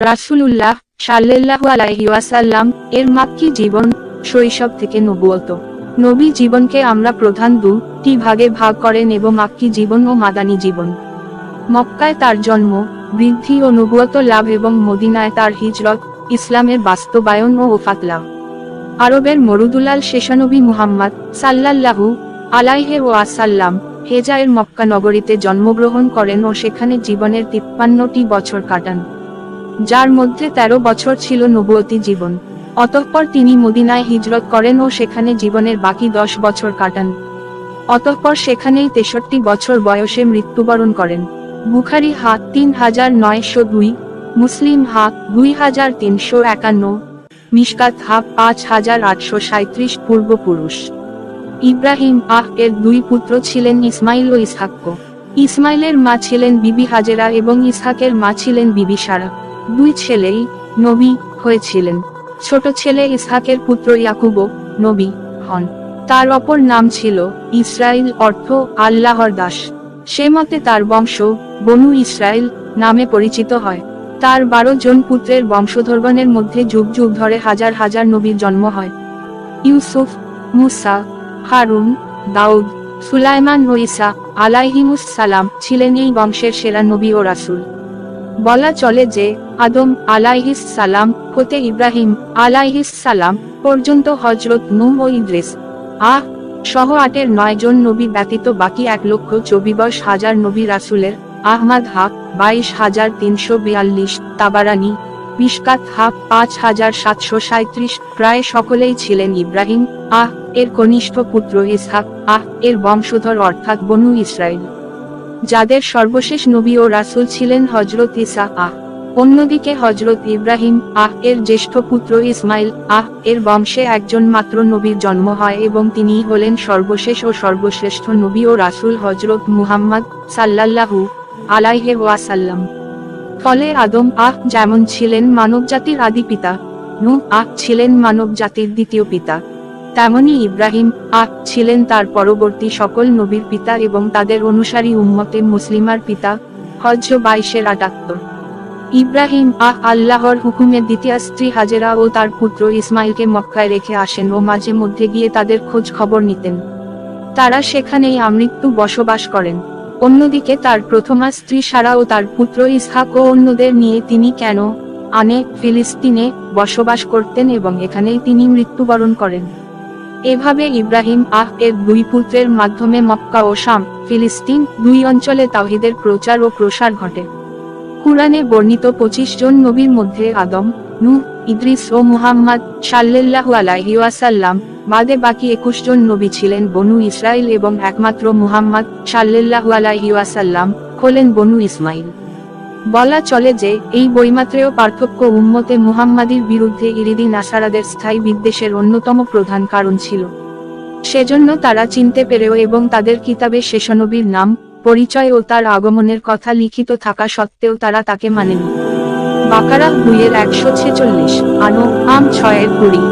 রাসূলুল্লাহ সাল্লাল্লাহু আলাইহি ওয়াসাল্লাম এর মাক্কি জীবন, শৈশব থেকে নবুয়ত। নবী জীবনকে আমরা প্রধান দুটি ভাগে ভাগ করেন এবং মাক্কি জীবন ও মাদানী জীবন। মক্কায় তার জন্ম, বৃদ্ধি ও নবুয়ত লাভ এবং মদিনায় তার হিজরত, ইসলামের বাস্তবায়ন ও ওফাত লাভ। আরবের মরুদুলাল শেষানবী মুহাম্মদ সাল্লাল্লাহু আলাইহি ওয়াসাল্লাম হেজায়ের মক্কা নগরীতে জন্মগ্রহণ করেন ও সেখানে জীবনের 53টি বছর কাটান, যার মধ্যে 13 বছর ছিল নবুয়তি জীবন। অতঃপর তিনি মদিনায় হিজরত করেন ও সেখানে জীবনের বাকি 10 বছর কাটান। অতঃপর সেখানেই 63 বছর বয়সে মৃত্যুবরণ করেন। বুখারী হা 3902, মুসলিম হা 2351, মিশকাত হা 5837 পূর্বপুরুষ। ইব্রাহিম এর 2 পুত্র ছিলেন ইসমাইল ও ইসহাক। ইসমাইলের মা ছিলেন বিবি হাজেরা এবং ইসহাকের মা ছিলেন বিবি সারা। 2 ছেলেই নবী হয়েছিলেন। ছোট ছেলে ইসহাকের পুত্র ইয়াকুব নবী হন। তার অপর নাম ছিল ইসরাইল, অর্থ আল্লাহর দাস। সে মতে তার বংশ বনু ইসরাইল নামে পরিচিত হয়। তার 12 জন পুত্রের বংশধরগণের মধ্যে যুগ যুগ ধরে হাজার হাজার নবীর জন্ম হয়। ইউসুফ, মুসা, হারুন, দাউদ, সুলাইমান ও ঈসা আলাইহিমুস সালাম ছিলেন এই বংশের সেরা নবী ও রাসূল। বলা চলে যে আদম আলাইহিস সালাম হতে ইব্রাহিম আলাইহিস সালাম পর্যন্ত হযরত নূহ ও ইদ্রিস সহ 9 জন নবী ব্যতীত বাকি 1,24,000 নবী রাসূলের আহমদ হা 22,342, তাবারানী মিশকাত হা 5,737 প্রায় সকলেই ছিলেন ইব্রাহিম এর কনিষ্ঠ পুত্র ইসহাক এর বংশধর অর্থাৎ বনু ইসরাইল, যাদের সর্বশেষ নবী ও রাসূল ছিলেন হযরত ঈসা অন্যদিকে হযরত ইব্রাহিম এর জ্যেষ্ঠ পুত্র ইসমাইল এর বংশে একজন মাত্র নবীর জন্ম হয় এবং তিনিই হলেন সর্বশেষ ও সর্বশ্রেষ্ঠ নবী ও রাসূল হযরত মুহাম্মদ সাল্লাল্লাহু আলাইহি ওয়াসাল্লাম। ফলে আদম যেমন ছিলেন মানবজাতির আদি পিতা, নূহ ছিলেন মানবজাতির দ্বিতীয় পিতা, তেমনি ইব্রাহিম ছিলেন তার পরবর্তী সকল নবীর পিতা এবং তাদের অনুসারী উম্মতে মুসলিমার পিতা। হজ্জ 22-78। ইব্রাহিম আল্লাহর হুকুমে দ্বিতীয় স্ত্রী হাজেরা ও তার পুত্র ইসমাইলকে মক্কায় রেখে আসেন ও মাঝে মধ্যে গিয়ে তাদের খোঁজ খবর নিতেন। তারা সেখানেই আমৃত্যু বসবাস করেন। অন্যদিকে তার প্রথমা স্ত্রী সারা ও তার পুত্র ইসহাক ও অন্যদের নিয়ে তিনি ফিলিস্তিনে বসবাস করতেন এবং এখানেই তিনি মৃত্যুবরণ করেন। এভাবে ইব্রাহিম এর 2 পুত্রের মাধ্যমে মক্কা ও শাম, ফিলিস্তিন 2 অঞ্চলে তাওহীদের প্রচার ও প্রসার ঘটে। কুরআনে বর্ণিত 25 জন নবীর মধ্যে আদম, নূহ, ইদ্রিস ও মুহাম্মদ সাল্লাল্লাহু আলাইহি ওয়াসাল্লাম বাদে বাকি 21 জন নবী ছিলেন বনু ইসরাইল এবং একমাত্র মুহাম্মদ সাল্লাল্লাহু আলাইহি ওয়াসাল্লাম হলেন বনু ইসমাইল। বলা চলে যে এই বৈমাত্রেয় পার্থক্য উম্মতে মুহাম্মাদির বিরুদ্ধে ইহুদি নাসারাদের স্থায়ী বিদ্বেষের অন্যতম প্রধান কারণ ছিল। সেজন্য তারা চিনতে পেরেও এবং তাদের কিতাবে শেষনবীর নাম, পরিচয় ও তার আগমনের কথা লিখিত থাকা সত্ত্বেও তারা তাকে মানেনি। বাকারা 2-146, আম 6-20।